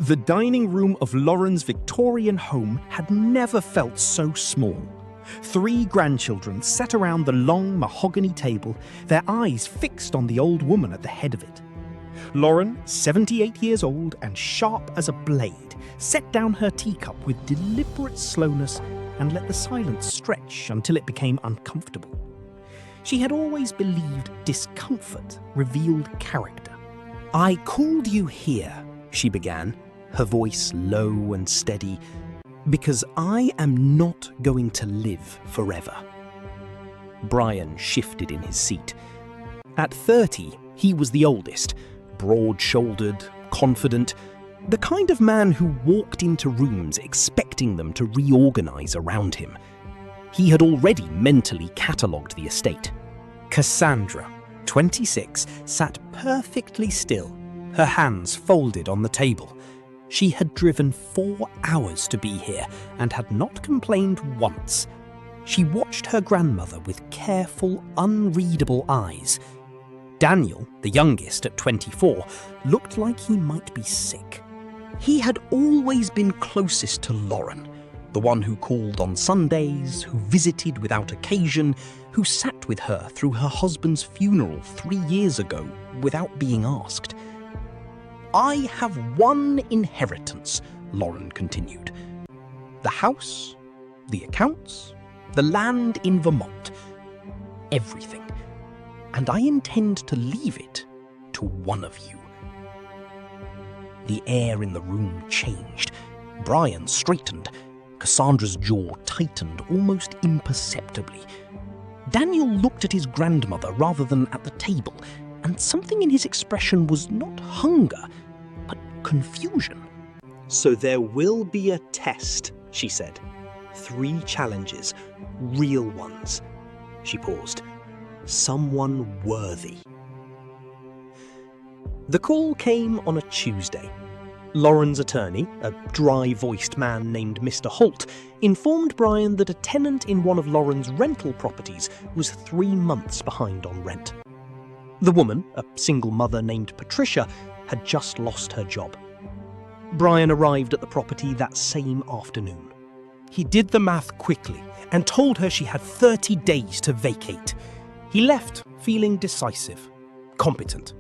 The dining room of Lauren's Victorian home had never felt so small. 3 grandchildren sat around the long mahogany table, their eyes fixed on the old woman at the head of it. Lauren, 78 years old and sharp as a blade, set down her teacup with deliberate slowness and let the silence stretch until it became uncomfortable. She had always believed discomfort revealed character. "I called you here," she began, her voice low and steady, "because I am not going to live forever." Brian shifted in his seat. At 30, he was the oldest, broad-shouldered, confident, the kind of man who walked into rooms expecting them to reorganize around him. He had already mentally catalogued the estate. Cassandra, 26, sat perfectly still, her hands folded on the table. She had driven 4 hours to be here and had not complained once. She watched her grandmother with careful, unreadable eyes. Daniel, the youngest at 24, looked like he might be sick. He had always been closest to Lauren, the one who called on Sundays, who visited without occasion, who sat with her through her husband's funeral 3 years ago without being asked. "I have one inheritance," Lauren continued. "The house, the accounts, the land in Vermont. Everything. And I intend to leave it to one of you." The air in the room changed. Brian straightened. Cassandra's jaw tightened almost imperceptibly. Daniel looked at his grandmother rather than at the table, and something in his expression was not hunger, but confusion. "So there will be a test," she said. 3 challenges, real ones." She paused. "Someone worthy." The call came on a Tuesday. Lauren's attorney, a dry-voiced man named Mr. Holt, informed Brian that a tenant in one of Lauren's rental properties was 3 months behind on rent. The woman, a single mother named Patricia, had just lost her job. Brian arrived at the property that same afternoon. He did the math quickly and told her she had 30 days to vacate. He left feeling decisive, competent.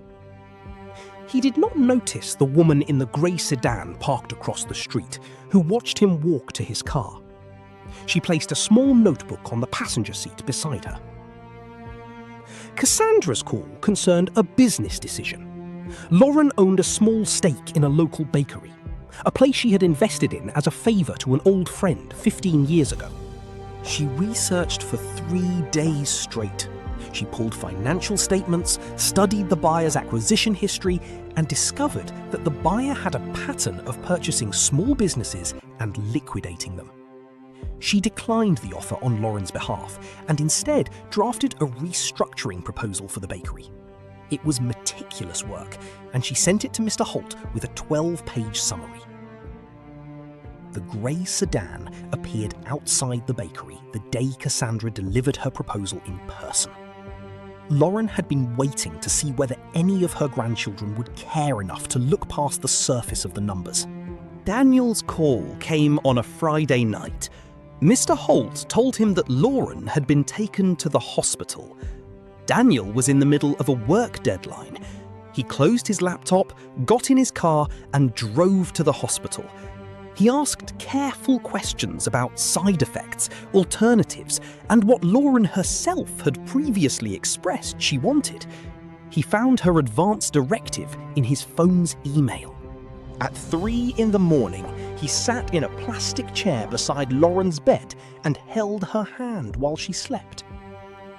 He did not notice the woman in the grey sedan parked across the street, who watched him walk to his car. She placed a small notebook on the passenger seat beside her. Cassandra's call concerned a business decision. Lauren owned a small stake in a local bakery, a place she had invested in as a favour to an old friend 15 years ago. She researched for 3 days straight. She pulled financial statements, studied the buyer's acquisition history, and discovered that the buyer had a pattern of purchasing small businesses and liquidating them. She declined the offer on Lauren's behalf and instead drafted a restructuring proposal for the bakery. It was meticulous work, and she sent it to Mr. Holt with a 12-page summary. The grey sedan appeared outside the bakery the day Cassandra delivered her proposal in person. Lauren had been waiting to see whether any of her grandchildren would care enough to look past the surface of the numbers. Daniel's call came on a Friday night. Mr. Holt told him that Lauren had been taken to the hospital. Daniel was in the middle of a work deadline. He closed his laptop, got in his car, and drove to the hospital. He asked careful questions about side effects, alternatives, and what Lauren herself had previously expressed she wanted. He found her advance directive in his phone's email. At 3 in the morning, he sat in a plastic chair beside Lauren's bed and held her hand while she slept.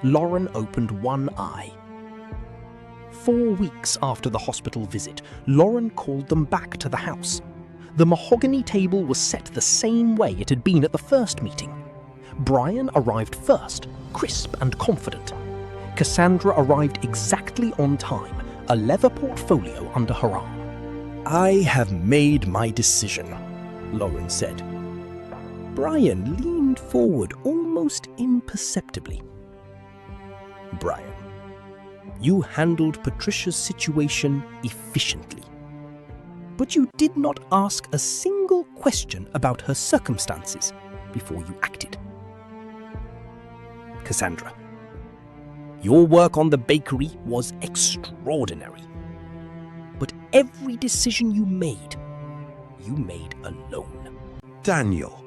Lauren opened one eye. 4 weeks after the hospital visit, Lauren called them back to the house. The mahogany table was set the same way it had been at the first meeting. Brian arrived first, crisp and confident. Cassandra arrived exactly on time, a leather portfolio under her arm. "I have made my decision," Lauren said. Brian leaned forward almost imperceptibly. "Brian, you handled Patricia's situation efficiently. But you did not ask a single question about her circumstances before you acted. Cassandra, your work on the bakery was extraordinary. But every decision you made alone. Daniel,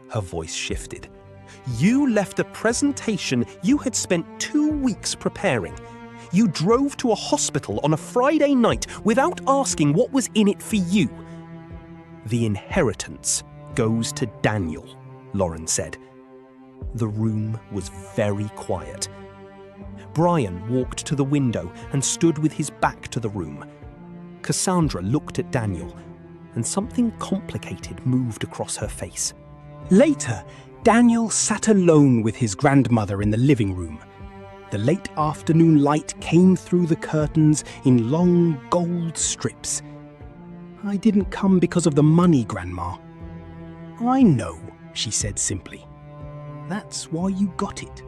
her voice shifted. You left a presentation you had spent 2 weeks preparing. You drove to a hospital on a Friday night without asking what was in it for you. The inheritance goes to Daniel, Lauren said. The room was very quiet. Brian walked to the window and stood with his back to the room. Cassandra looked at Daniel, and something complicated moved across her face. Later, Daniel sat alone with his grandmother in the living room. The late afternoon light came through the curtains in long gold strips. "I didn't come because of the money, Grandma." "I know," she said simply. "That's why you got it."